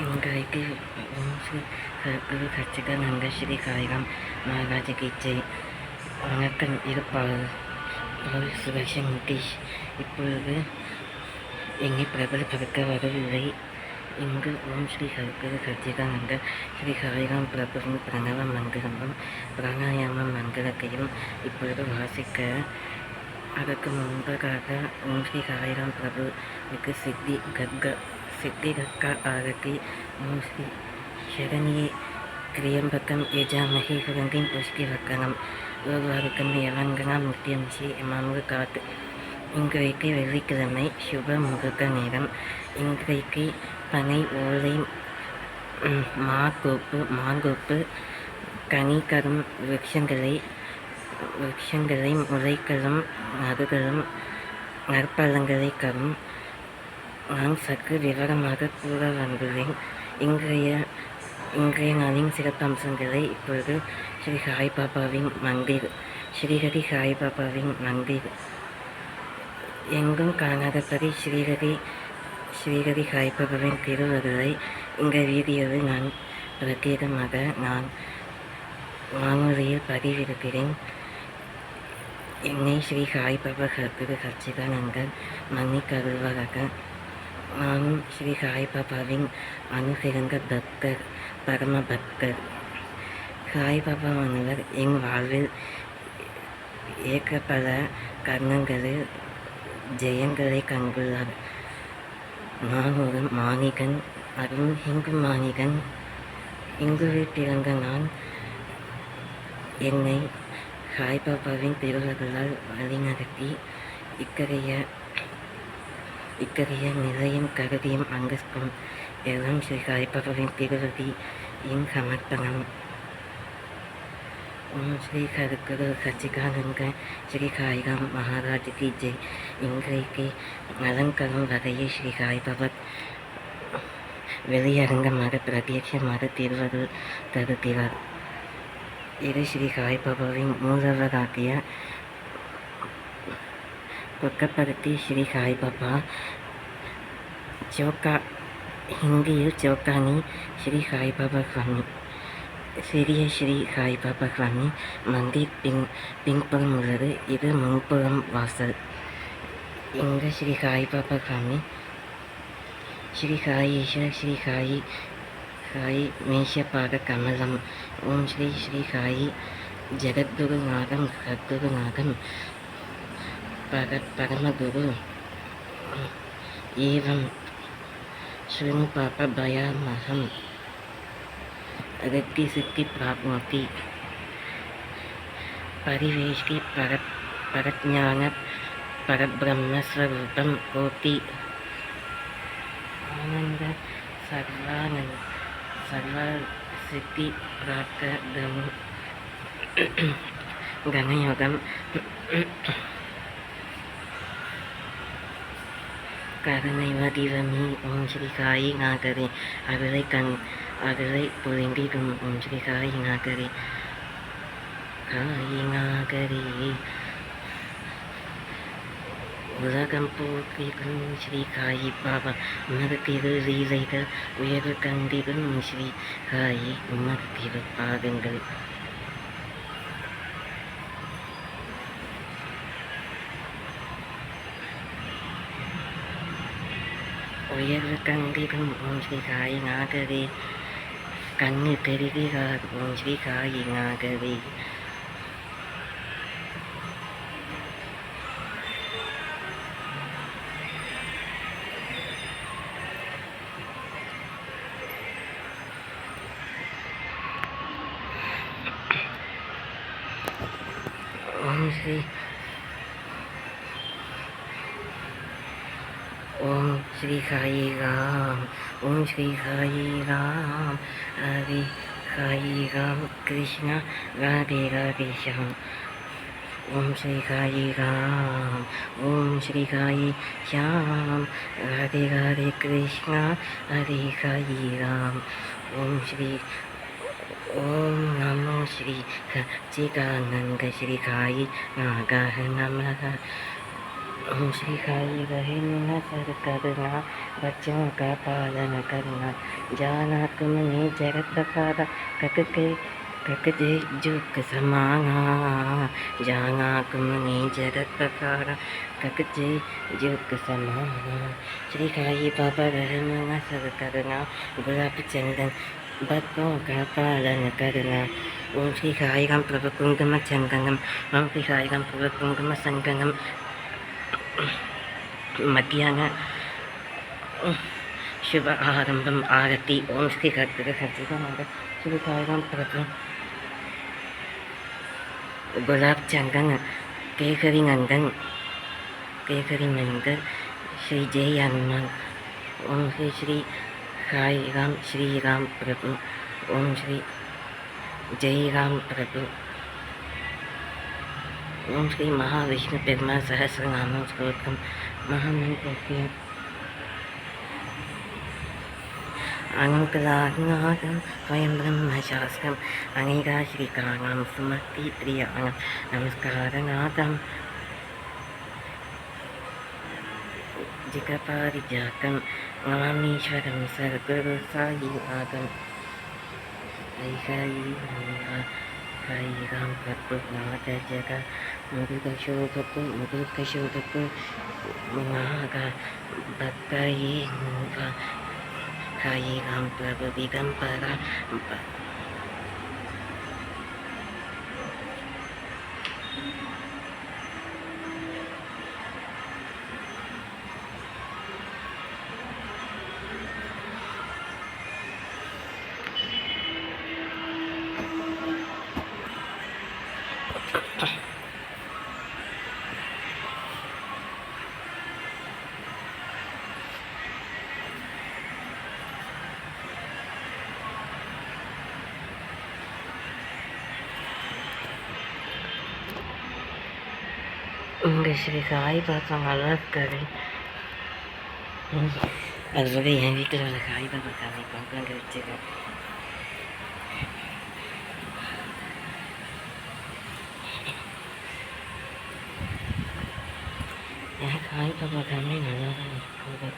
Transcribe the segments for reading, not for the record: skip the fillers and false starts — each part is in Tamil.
இன்றைக்கு ஓம் ஸ்ரீ சத்குரு சச்சிதானந்த ஸ்ரீ சாய்ராம் மகாராஜ கி ஜெய். வணக்கம். இருப்பாளர் சிவசங்கீஷ். இப்பொழுது எங்கே பிரபல பறக்க வரவில்லை. இங்கு ஓம் ஸ்ரீ சத்குரு சச்சிதானந்த ஸ்ரீ சாய்ராம் பிரபுவின் பிரணவ மந்திரமும் பிராணாயாம மந்திரத்தையும் இப்பொழுது வாசிக்க, அதற்கு முன்பதாக ஓம் ஸ்ரீ சாய்ராம் பிரபுவுக்கு சித்தி கர்க்கா ஆரத்தி. ஓம் ஸ்ரீ சரணியே கிரியம்பக்கம் யஜாமஹே சுகந்திம் புஷ்டிவக்கணம் யோகாருக்கம் யவங்கனாம் நித்தியம் ஸ்ரீ எமாமுக காத்து. இன்றைக்கு வெள்ளிக்கிழமை, சுப முகூர்த்த நேரம். இன்றைக்கு பனை, ஓலை, மாங்கோப்பு, கனி கரும் விருட்சங்களை முளைகளும் நறுகளும் நற்பழங்களை கரும். நான் சற்று விவரமாக கூற வந்துள்ளேன். இன்றைய நாளின் சிறப்பம்சங்களை இப்பொழுது ஸ்ரீ சாய்பாபாவின் மந்திர், ஸ்ரீஹரி சாய்பாபாவின் மந்திர். எங்கும் காணாதபடி ஸ்ரீஹரி சாய்பாபாவின் திருவருளை இந்த வீடியோவில் நான் பிரத்யேகமாக வானொலியில் பதிவிருக்கிறேன். என்னை ஸ்ரீ சாய்பாபா சத்குரு சச்சிதானந்தர் மன்னிக்கருள்வாராக. நானும் ஸ்ரீ சாய்பாபாவின் அனுசிறந்த பக்தர், பரம பக்தர். சாய்பாபாவானவர் என் வாழ்வில் ஏற்கப்பல கர்ணங்களில் ஜெயங்களை கண்டுள்ளார். நான் ஒரு மாணிகன், அதுவும் ஹிந்து மாணிகன். இங்குவில் பிறந்த நான் என்னை சாய்பாபாவின் திருவருளால் வழிநடத்தி இக்கரைய நிலையும் கருதியும் அந்தஸ்தும் எல்லாம் ஸ்ரீ சாய்பாபாவின் திருவடியின் சமர்ப்பணம். ஓம் ஸ்ரீ சத்குரு சச்சிதானந்த ஸ்ரீ சாய்ராம் மகாராஜ் கி ஜெய். இன்றைக்கு அலங்கரம் வகையில் ஸ்ரீ சாய்பாபா வெளியரங்கமாக பிரத்யட்சமாக திருவருள் தருகிறார். இது ஸ்ரீ சாய்பாபாவின் மூலவராகிய புக்கப்படுத்தி ஸ்ரீ சாய்பாபா ஹிந்தியில் சௌக்கானி ஸ்ரீ சாய்பாபா சுவாமி, சிறிய ஸ்ரீ சாய்பாபா சுவாமி மந்திர் பின்புறம் உள்ளது. இது முன்புறம் வாசல். இங்கு ஸ்ரீ சாய்பாபா சுவாமி, ஸ்ரீ சாயீஸ்வர், ஸ்ரீ சாயி மேஷபாத கமலம். ஓம் ஸ்ரீ சாயி ஜெகத்குருநாதம் சத்குருநாதம் பரமகுரு एवं शृणु पापभयामहं रिद्धिसिद्धि प्राप्नोति परिवेष्टि परज्ञान परब्रह्मस्वरूपं कोटि आनंद सर्वानंद सर्वसिद्धि प्राप्त गणयोगम கருணைவடிவமே ஓம் ஸ்ரீ காயி நாகரே அருளை பொழிந்திடும் ஓம் ஸ்ரீ காயி நாகரே உலகம் போற்றிடும் ஸ்ரீ காயி பாபா உமது திரு லீலைகள் உயர்வு கண்டிடும் ஸ்ரீ காயி உமது திரு பாதங்கள் உயர்வு கண்டிடும் ஓம் ஸ்ரீ காயி நாகரே கண்ணு தெரிகிறார் ஓம் ஸ்ரீ காயி நாகரே ஓம் ஸ்ரீ சாயி ராம் ஓம் ஸ்ரீ சாயி ராம் ஹரி சாயி ராம் கிருஷ்ணா ராதே ராதே ஷாம் ஓம் ஸ்ரீ சாயி ராம் ஓம் ஸ்ரீ சாயி ஷாம் ராதே ராதே கிருஷ்ணா ஹரி சாயி ராம் ஓம் நமோ ஸ்ரீ சச்சிதானந்த ஸ்ரீ சாயி நாகாய நமः ओम श्री साई रहना सर करना बच्चों का पालन करना जाना तुमने जगत सारा कक जे जुग समाना जाना तुमने जगत सारा कक जे जुग समाना श्री साई बाबा रहना सर करना गुलाब चंदन बच्चों का पालन करना ओम श्री साई राम प्रभु कुंकुम चंदनम ओम श्री साई राम प्रभु कुंकुम संगनम मध्याह्न शुभ आरंभम आरती ओम श्री सच्चिदानंद श्री साईराम प्रभु गुलाब चंदन केसरी नंदन श्री जय हनुमान ओम श्री साईराम श्री राम प्रभु ओम श्री जय राम प्रभु ओम श्री महाविष्णु पेरमा सहस्रनाम स्तोत्रम महामंत्र अनुग्रहनाथं स्वयं ब्रह्मशास्त्रम अनेका श्रीकारां सुमति प्रियाणां नमस्कारनाथं जिगपारिजातं नमामीश्वरं सद्गुरु साईनाथं साई राम प्रभु नाथ जगा मुरुगशोभपु महागा भक्ताये साई राम प्रभु दिगंबरा उनके श्री साई बाबा मदद करें அதுபோல் என் வீட்டில் உள்ள சாய் பாபா சாமி பங்கு வச்சுருக்கேன் என் சாய் பாபா சாமி நல்லா தான் இருக்குது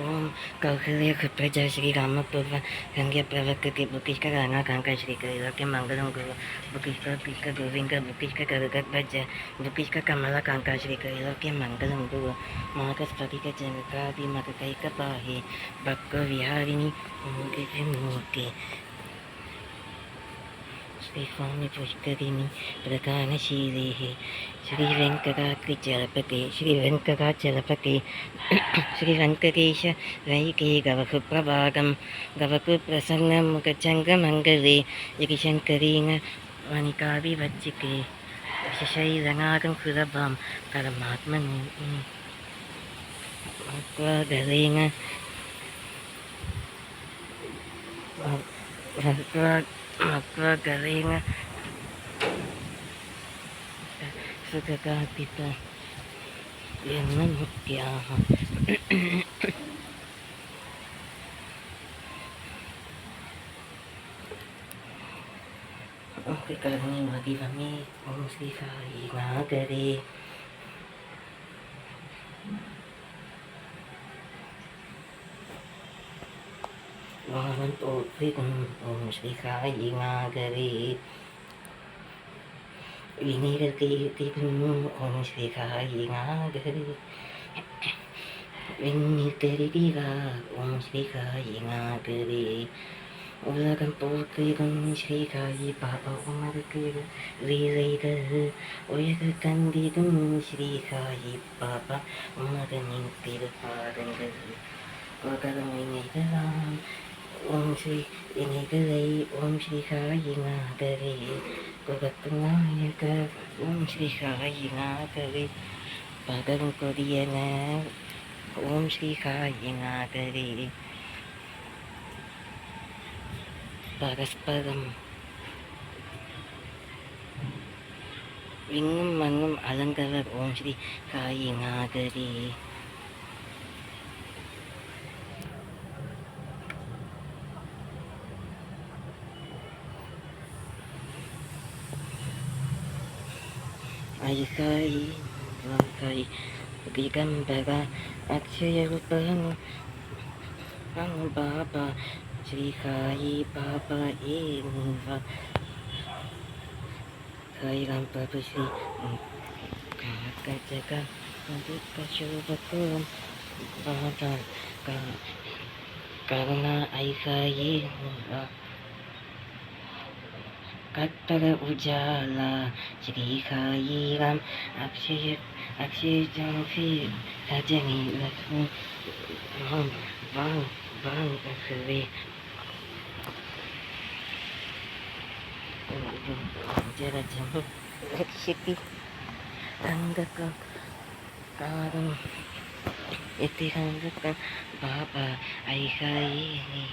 ओम कौशल्य प्रजा श्री रामपूर्व संज्ञा प्रवर्तते बुकिष्क कांक श्री कैलोक्य मंगलम गुरु बुकिष्क पिष्क गोविंद बुकिष्क करुगध्वज बुकिष्क कमल कांका श्री कैलोक्य मंगलम गुरु माकस्फटिक जनकादि मककैक पाहि भक्क विहारिणि मूर्ति श्रीस्वामी पुष्करिणी प्रधानशीलेः श्रीवेङ्कटाचलपते श्रीवेङ्कटेश वैके गवकुप्रभागं गवकुप्रसन्नमुखचङ्गमङ्गले गिरिशङ्करेण वणिकाभिवज्जिके शशैलनागं सुलभां परमात्मने मत्वगलेन सुखकापिता यन्नमुक्त्याः कर्णिमदिवमे ॐ श्रीसाई नागरे वामन्तोत्थितम् ॐ श्रीसाई नागरे विनिर्कीर्तितम् ॐ श्रीसाई नागरे विनिर्करितिवा ॐ श्रीसाई नागरे உலகம் போற்றிடும் ஸ்ரீகாயி பாபா உமருக்கு வீரைகள் உலக கண்டிடும் ஸ்ரீகாயி பாபா உமகனின் திருப்பாதங்கள் உலகமை நிகழாம் ஓம் ஸ்ரீ இணைகளை ஓம் ஸ்ரீகாயி நாகரே குலத்து நாயகர் ஓம் ஸ்ரீகாயி நாகரே பகரும் கொடியன ஓம் ஸ்ரீகாயி நாகரே பரஸ்பரம் விண்ணும் மண்ணும் அலங்கவர் ஓம் ஸ்ரீ சாயி நாகரே ஐசாயி வாசாயி திகம்பர அக்ஷய ரூபம் பாபா श्री साई बाबा एवा साई राम प्रभु श्री जगह शोभतम बाबा का करुणा ऐसा ये कट्टर उजाला श्री साई राम अक्षय अक्षय ज्योति सजनी लक्ष्मी वांग अक्षरे जरजम रक्षति अंगकं कारं इतिहंगकं बाबा ऐसा ये